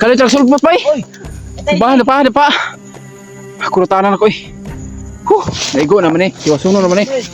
Salit ang sulpot pa eh. Oy. Dapa. Kurutanan ako eh. Naigo naman eh. Iwasuno naman eh.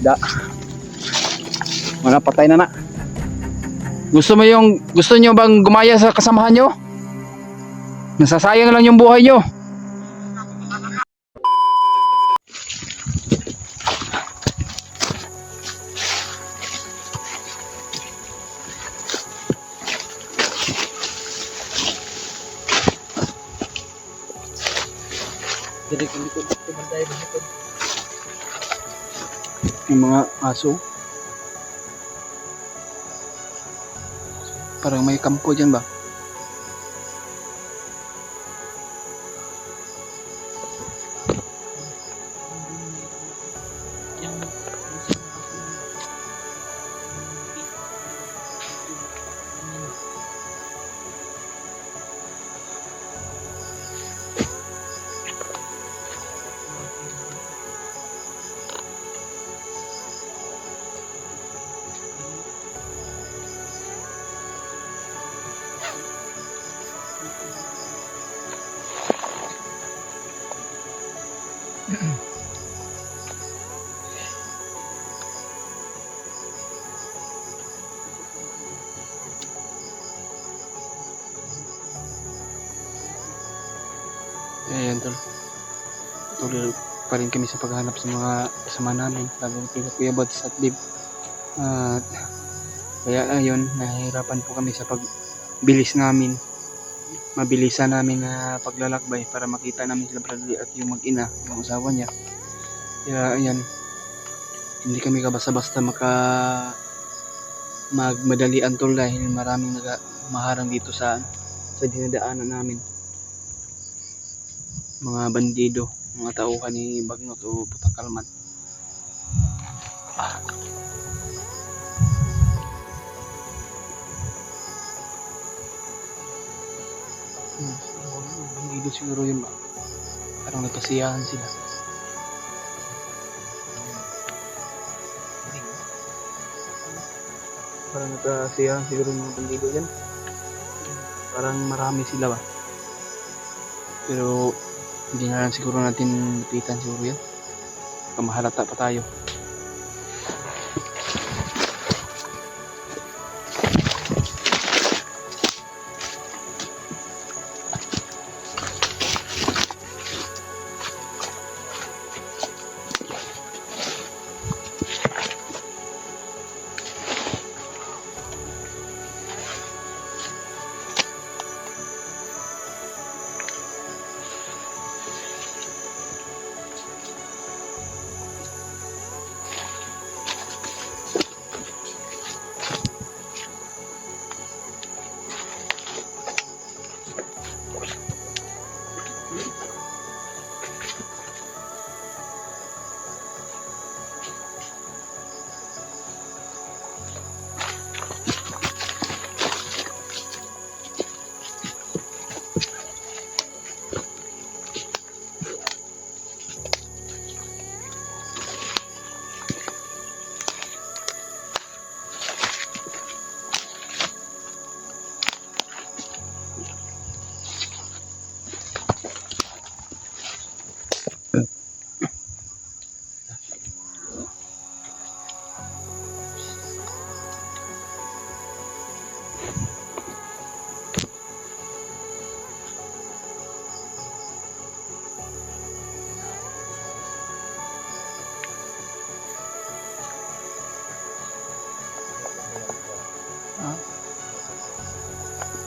Da. Mga patay na. Gusto nyo bang gumaya sa kasamahan nyo? Nasasayang lang yung buhay nyo. Yung mga aso. Parang may kampo dyan ba? Ayan tol. Tuloy pa rin kami sa paghanap sa mga kasama namin, lalo na Kuya Buds at Dib. At kaya ayun, nahihirapan po kami sa pagbilis namin. Mabilisan namin na paglalakbay para makita namin sila Bradley at yung mag-ina, yung asawa niya. Kaya ayan, hindi kami basta-basta magmadalian tol dahil maraming maharang dito sa dinadaanan namin. Mga bandido, mga tauhan ni Bagnot o Putakalman. Bandido siguro yun ba? Parang nagkasiyahan sila. Parang nagkasiyahan siguro yung mga bandido yan. Parang marami sila ba? Pero hindi na lang siguro natin lapitan siguro yan. Kamahalata pa tayo.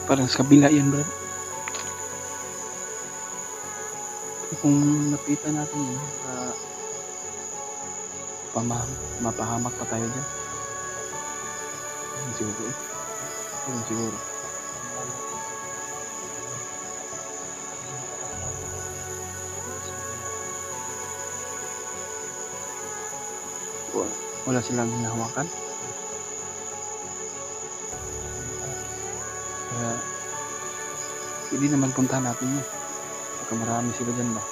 Parang sa kabila yan, bro. Kung napitan natin yun, mapahamak pa tayo dyan. Siguro eh. Siguro. Wala silang hinahawakan. Kaya hindi naman puntahan natin yun. Baka marami sila dyan ba?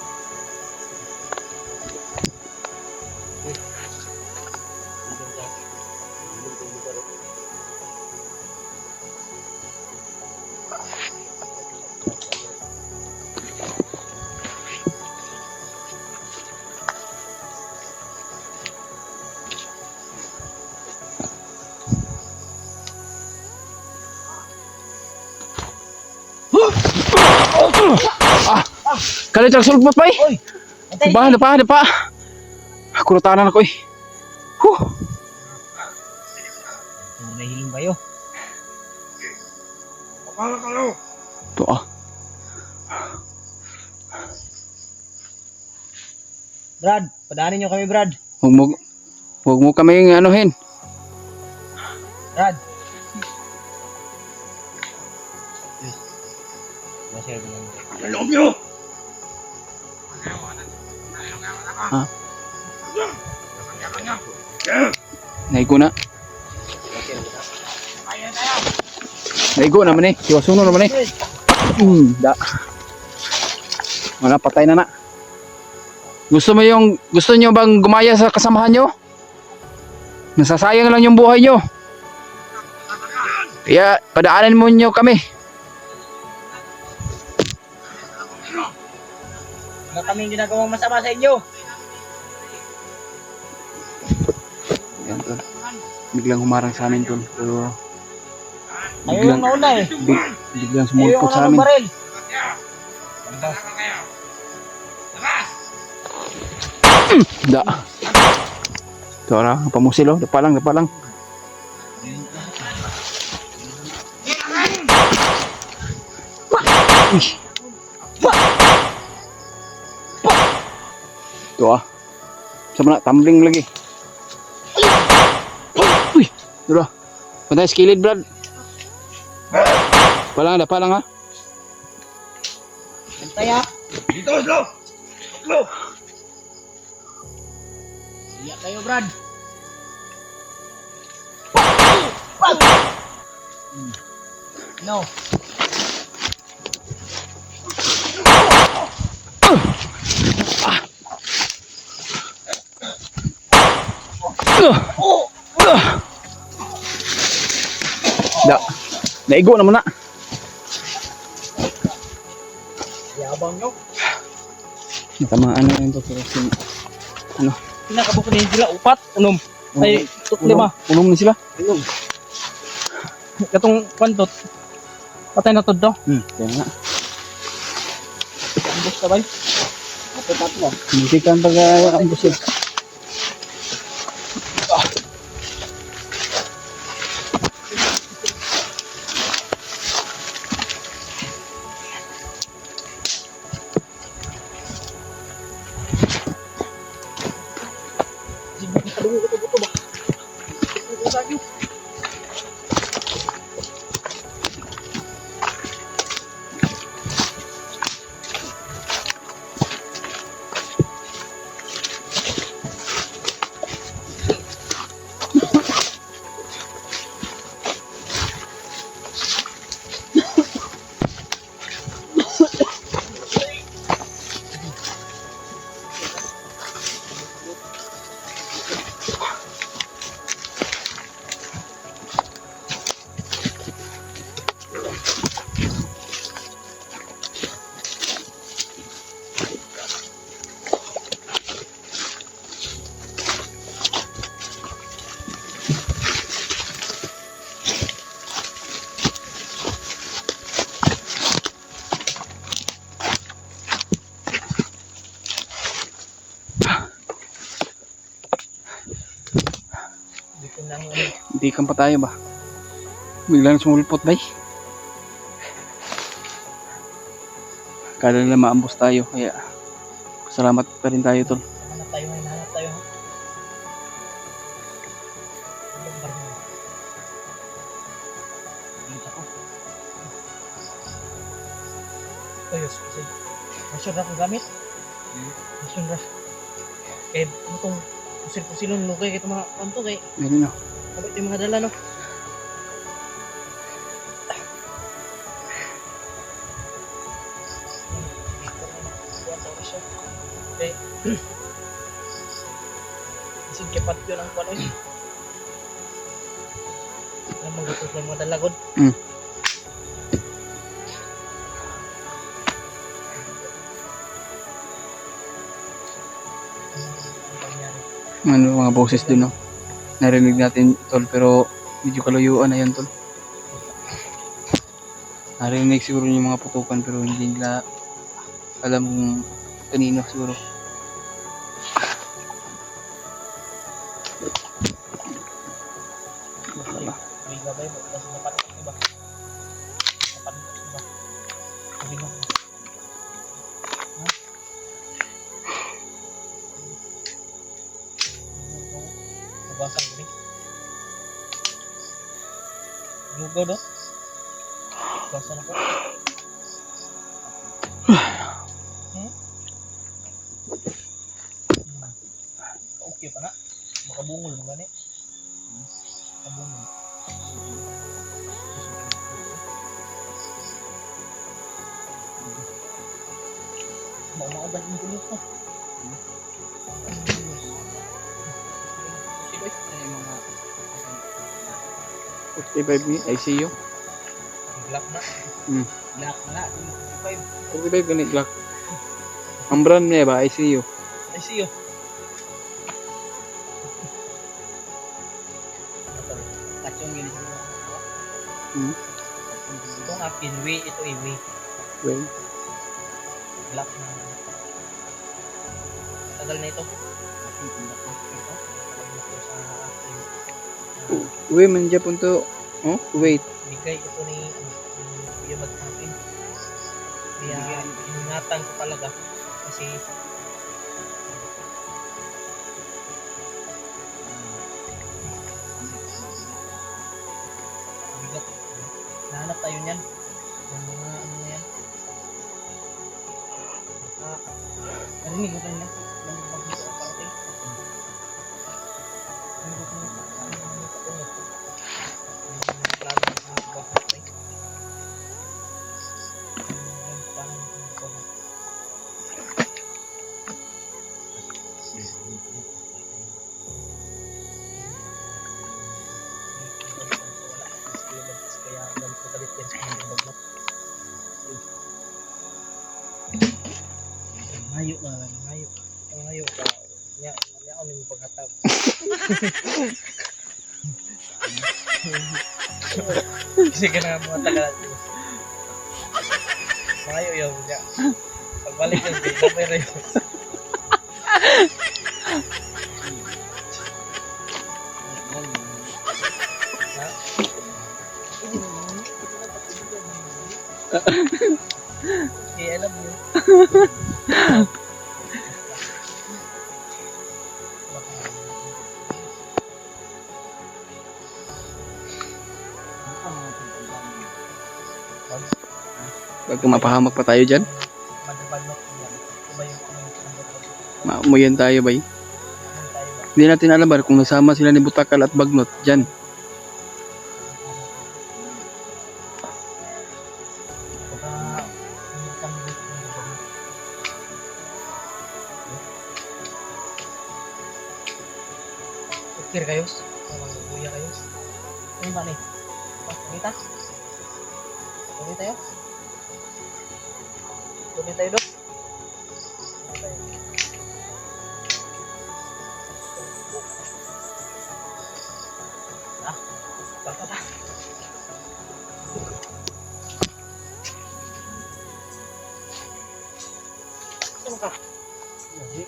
Kalit ang sulbot pa eh. Oy. Antay. Dapa. Kurutanan ako eh. Huh. Nahiling kayo. Ito Brad, padaanin nyo kami, Brad. Huwag mo kami anuhin. Brad. Masaya ko lang. Alam nyo! Ha? Naigo na. Naigo naman eh. Siwasuno naman eh. Da. Wala, patay na. Gusto nyo bang gumaya sa kasamahan nyo? Nasasayang lang yung buhay nyo. Kaya padaanan mo nyo kami. Wala kaming ginagawang masama sa inyo. Yan, tol. Biglang humarang sa amin, tol. Pero Ayaw yung nauna eh. biglang Ayaw sumulpot yung sa nauna amin. baril. Da. Ito na, pamusil oh. Dapa lang. Uy. Ito sama na, tumbling lagi. Uy. Ito na. Pantay skilled, Brad. Dapa lang ha. Antay ah. Dito, slow! Slow! Iyak kayo, Brad. No. Da. Naigo naman na. Yabang nyo. Tamaan na yun to. Ano? Pinakabuk na sila, upat, unom. Ay, lima. Unom na sila. Katong kwantot. Patay na to daw. Kaya nga. Ambos ka ba? Tatlo. Hindi ka pag-ambos yun. Hindi kang pa tayo ba? Biglang sumulpot ba eh? Kala nila maambos tayo, kaya salamat pa rin tayo, tol. Hanap tayo. Ayos, kasi masyon ra kong gamit. Masyon ra. Eh, itong pusil-pusilon no kay itong mga kanto kay Ganun no. kabit yung mga dala no. Okay. Isig kapat yun ang kuwan eh. Ang mga gusto lang mga dalagod. Ano mga boses dun no. Narinig natin, tol, pero medyo kalayuan na yan, tol. Narinig siguro yung mga putukan pero hindi nila alam kung kanino siguro. Wala. May gabay mo. Tapos napatok, diba? Napatok, diba? Sabi mo. Ha? Nabasan ko rin. Lugaw do? Nabasan ako. Okay pa na. Makabungol mo gani. Makabungol. Maumagan yung gulos ko. Siloy. Ano yung mga 45 minutes, ICU. Glock na. black na, 25. 45 ganit Glock. Ang brand niya ba, ICU? I see you. Kachong yun siguro. Hmm. Itong akin, way, ito ay way. Well, Glock na. Tagal na ito. Ito. Tagal na ito sa akin. uwi man dyan punto. Oh, wait. Bigay ito ni Kuya Magkapin. Kaya ingatan ko talaga kasi bigat. Nahanap tayo niyan. Yung mga ano na yan. Narinig mo kanina? Narinig mo dito ang parating? Narinig mo saan yung mga katungo? Yung plano ng mga bahatay. Yung plano ng mga katungo. Kaya galit na galit yan sa mga bagnot. Ngayo na lang, ngayo. Ang ngayo ka. Nya ako nimo paghatag. Kasi ka na mga tagal. Ngayo yaw niya. Pagbalik yan, sabay rin. Ha? Okay, alam mo. Pag mapahamak pa tayo dyan, Madabalok yan. Iba yung ano. maumuyan tayo bay. Tayo ba? Hindi natin alam ba kung nasama sila ni Butakal at Bagnot dyan. Baka umutang dito ng bagnot. Okay kayo? Mga kuya kayo? Ano ba ni? Kumita? Tuloy tayo? Tuloy tayo doon? Tuloy tayo. Ah, baka ba? Ano ka? Lagi.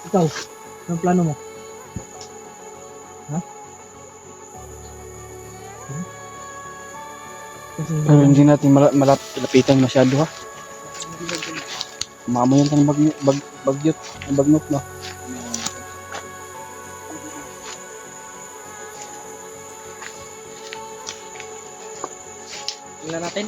Ikaw, anong plano mo? Ha? Kasi Pero hindi natin malapitan masyado ha. Mamayan tayong bagyot. Ang Bagnot no. tingnan natin.